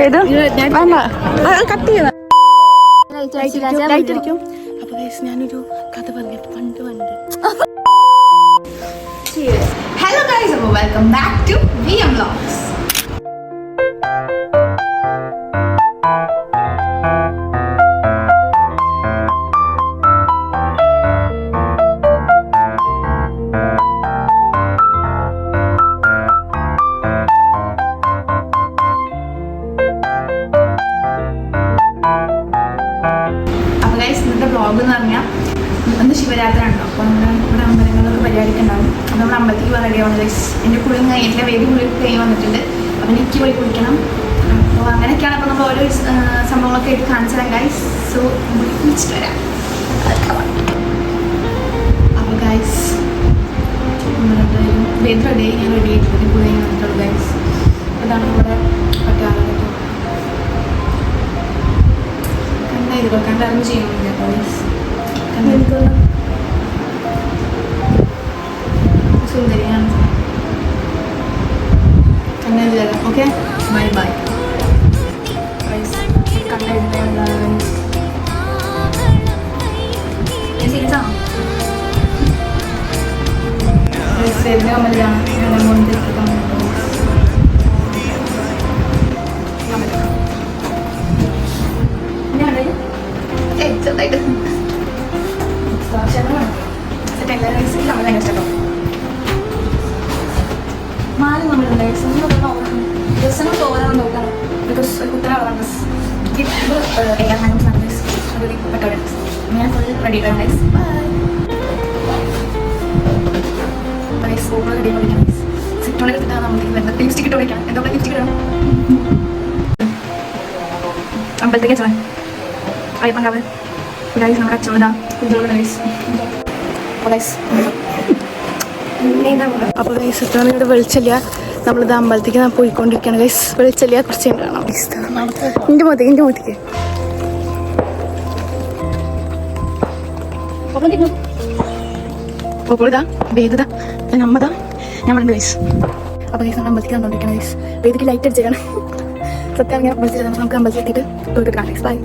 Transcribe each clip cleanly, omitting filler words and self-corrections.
അപ്പൊ ഞാനൊരു കഥ പറഞ്ഞിട്ട് പണ്ട് ഹലോ ഗൈസ്, അപ്പോൾ welcome back to VM Vlogs. അപ്പോൾ ഗൈസ്, ഇന്നത്തെ വ്ളോഗ് എന്ന് പറഞ്ഞാൽ ഇന്ന് ശിവരാത്രി ഉണ്ടോ. അപ്പോൾ നമ്മുടെ അമ്പലങ്ങളിലൊക്കെ പരിപാടിയൊക്കെ ഉണ്ടാവും. അപ്പോൾ നമ്മുടെ അമ്പലത്തിലേക്ക് പോകാൻ റെഡിയാവുന്നു ഗൈസ്. എൻ്റെ കുളിയും കഴിഞ്ഞിട്ടില്ല, വേദി കുളി കഴിഞ്ഞ് വന്നിട്ടുണ്ട്. അപ്പോൾ എനിക്ക് പോയി കുളിക്കണം. അപ്പോൾ അങ്ങനെയൊക്കെയാണ്. അപ്പോൾ നമ്മൾ ഓരോ സംഭവങ്ങളൊക്കെ ആയിട്ട് കാണിച്ചു തരാം ഗൈസ്. സോ നമുക്ക് കുളിച്ചിട്ട് വരാം. അപ്പോൾ ഗൈസ്, വേദി റെഡിയായി, ഞാൻ റെഡി ആയിട്ട് കുളി കഴിഞ്ഞ് വന്നിട്ടുള്ളൂ ഗൈസ്. അതാണ് നമ്മുടെ പട്ടാളത്തിൽ കണ്ട കണ്ടറിഞ്ഞ് ചെയ്യുന്നില്ല ഗൈസ്. സുന്ദരിയാണ്. കണ്ടു ഓക്കെ, ബൈ ബൈ ചെറുതായിട്ട് മാറി നമ്മളുണ്ട് ഡ്രസ്സിനും തോന്നാൻ നോക്കണം. ബിക്കോസ് കുത്തനാണ് ഡ്രസ് ഞാൻ full ready guys. Bye super ready പഠിക്കണം. സിറ്റോണെ എടുത്തിട്ടാണ് നമുക്ക് ലിപ്സ്റ്റിക് ഇട്ട് പഠിക്കണം. എന്താ ലിപ്സ്റ്റിക് ഇടണം. അമ്പലത്തേക്ക് വെച്ചാൽ അയ്യപ്പങ്കാവ് ഗൈസ്. നമ്മുടെ അച്ചോടാ ഗൈസ്. അപ്പോൾ ഗൈസ്, സിറ്റോണിയുടെ വെളിച്ചല്ല. നമ്മളിത് അമ്പലത്തേക്ക് പോയിക്കൊണ്ടിരിക്കുകയാണ് ഗൈസ്. വെളിച്ചല്ല, കുറച്ച് കാണാം. എൻ്റെ മോത്തേക്ക് അപ്പോൾ ഇതാ വേദത നമ്മതാ ഞാൻ പറഞ്ഞു ഗൈസ്. അപ്പോൾ ഗൈസ്, നമ്മൾ അമ്പലത്തേക്ക് വന്നുകൊണ്ടിരിക്കണം ഗൈസ്. വേദിക്ക് ലൈറ്റ് അടിച്ചാണ് സത്യം. ഞാൻ വിളിച്ചിട്ട് നമുക്ക് അമ്പലത്തിലെത്തിയിട്ട് പോയിട്ട് കാണാം ഗൈസ്. ബൈ.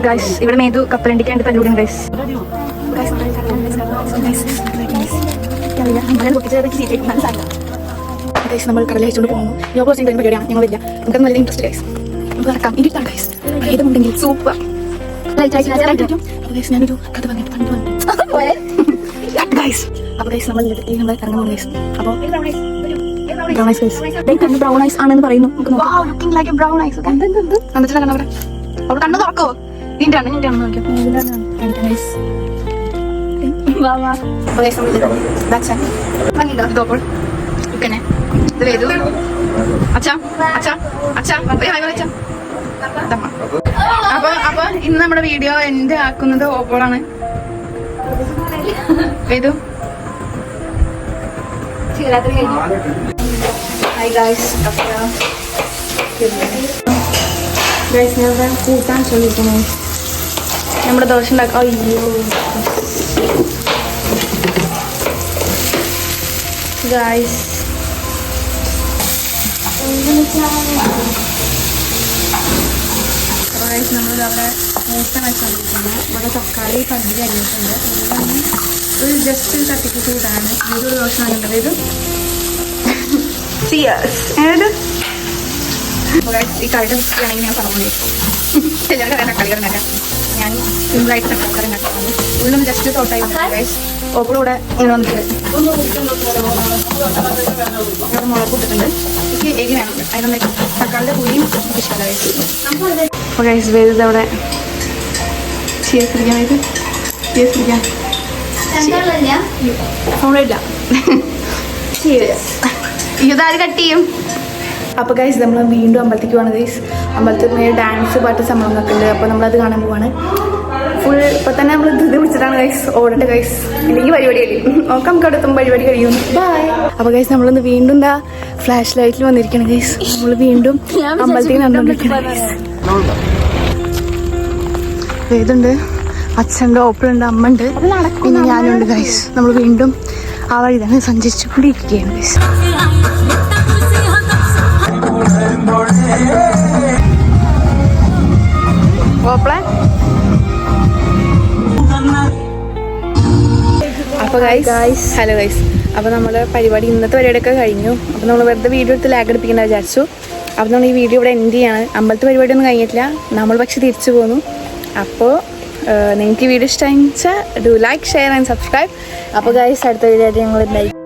ഗൈസ്, ഇവിടെ മേതു കപ്പലണ്ടിക്കാണ്ട് പരിപാടിയാണ് ഗൈസ്. ഗൈസ്, നമ്മൾ കടലിൽ വെച്ചുകൊണ്ട് പോകുന്നു. യോഗ ചെയ്യുന്ന പരിപാടിയാണ്. ഞങ്ങളില്ല, നമുക്ക് നല്ല ഇൻട്രസ്റ്റ് ഗൈസ്. നമുക്ക് നടക്കാം. ഇരുട്ടാണ് ഗൈസ്. ഏതുമുണ്ടെങ്കിൽ സൂപ്പർ. ഞാനൊരു കഥ പറഞ്ഞിട്ട് പണ്ട് ഗൈസ്. അപ്പോൾ ഗൈസ്, നമ്മൾ നമ്മൾ ഇറങ്ങുന്നു ഗൈസ്. അപ്പോൾ brown eyes guys. Brown eyes ആണെന്ന് പറയുന്നു. ബ്രൗൺ ഐസ് കണ്ടിട്ടില്ല. കണ്ടോ അവിടെ കണ്ണു തുറക്കോ? നിന്റെ നോക്കിയോ. അപ്പൊ ഇന്ന് നമ്മുടെ വീഡിയോ എൻഡ് ആക്കുന്നത് ഓപ്പോളാണ്. വേദു ഹായ് ഗൈസ്. ഗൈസ്, ഞാൻ കൂട്ടാൻ ശ്രമിക്കുന്നു. നമ്മുടെ ദോശ ഉണ്ടാക്കാം. അയ്യോ ഗൈസ്, നമ്മളിതവിടെ കൂട്ടാൻ വെച്ചുകൊണ്ടിരിക്കുന്നു. ഇവിടെ തക്കാളി പകുതി അരിഞ്ഞിട്ടുണ്ട്. ഒരു ജസ്റ്റ് തട്ടിക്കൂട്ട് കൂട്ടാനാണ്. ഇതൊരു ദോശ വാങ്ങിയിട്ടുണ്ട്. ഇത് ഈ കറിയുടെ ആണെങ്കിൽ ഞാൻ പറഞ്ഞു എല്ലാവരും തക്കാളി കറിനൊക്കെ ഞാൻ സിമ്പിളായിട്ട് തക്കാളി ഉണ്ടാക്കുന്നത് ഉള്ളും ജസ്റ്റ് തോട്ടായി ഗൈസ്. ഓപ്പറൂടെ ഇങ്ങനെ വന്നിട്ട് ഇവിടെ മുളക് ഇട്ടിട്ടുണ്ട്. എനിക്ക് എരി വേണം, അതിനൊന്ന് തക്കാളിയുടെ പുളിയും ഇഷ്ടമല്ല ഗൈസ്. അപ്പോൾ ഗൈസ് വേദ അവിടെ ചീസ് പിടിക്കാൻ വേണ്ടി ചീസ് പിടിക്കാൻ സൗണ്ടില്ല. ഇതാര് കട്ട് ചെയ്യും? അപ്പോൾ ഗൈസ് നമ്മൾ വീണ്ടും അമ്പലത്തേക്ക് പോവാണ് ഗൈസ്. അമ്പലത്തിൽ ഡാൻസ് പാട്ട് സംഭവങ്ങളൊക്കെ ഉണ്ട്. അപ്പോൾ നമ്മളത് കാണാൻ പോവാണ്. ഫുൾ ഇപ്പോൾ തന്നെ നമ്മൾ ധൃതി പിടിച്ചിട്ടാണ് ഗൈസ് ഓടേണ്ട ഗൈസ്, ഇല്ലെങ്കിൽ പരിപാടി കഴിയും. നോക്കാം നമുക്ക് അവിടെ എത്തുമ്പോൾ പരിപാടി കഴിയും. ബൈ. അപ്പോൾ ഗൈസ് നമ്മളൊന്ന് വീണ്ടും എന്താ ഫ്ലാഷ് ലൈറ്റിൽ വന്നിരിക്കണം ഗൈസ്. നമ്മൾ വീണ്ടും അമ്പലത്തേക്ക് നടന്നുകൊണ്ടിരിക്കണം ഗൈസ്. ഇതുണ്ട്, അച്ഛൻ്റെ ഓപ്പളുണ്ട്, അമ്മ ഉണ്ട്, പിന്നെ ഞാനുണ്ട് ഗൈസ്. നമ്മൾ വീണ്ടും ആ വഴി തന്നെ സഞ്ചരിച്ചുകൊണ്ടിരിക്കുകയാണ് ഗൈസ്. അപ്പോൾ ഗൈസ് ഹലോ ഗൈസ്. അപ്പോൾ നമ്മൾ പരിപാടി ഇന്നത്തെ പരിപാടിയൊക്കെ കഴിഞ്ഞു. അപ്പോൾ നമ്മൾ വെറുതെ വീഡിയോ എടുത്ത് ലാഗ് അടിപ്പിക്കേണ്ട വിചാരിച്ചു. അപ്പോൾ നമ്മൾ ഈ വീഡിയോ ഇവിടെ എൻഡ് ചെയ്യാണ്. അമ്പലത്തെ പരിപാടിയൊന്നും കഴിഞ്ഞിട്ടില്ല, നമ്മൾ പക്ഷെ തിരിച്ചു പോന്നു. അപ്പോൾ നിങ്ങൾക്ക് വീഡിയോ ഇഷ്ടമായി വെച്ചാൽ do like, share and subscribe. അപ്പോൾ ഗൈസ് അടുത്ത വീഡിയോ ആയിട്ട് ഞങ്ങൾ എന്തായി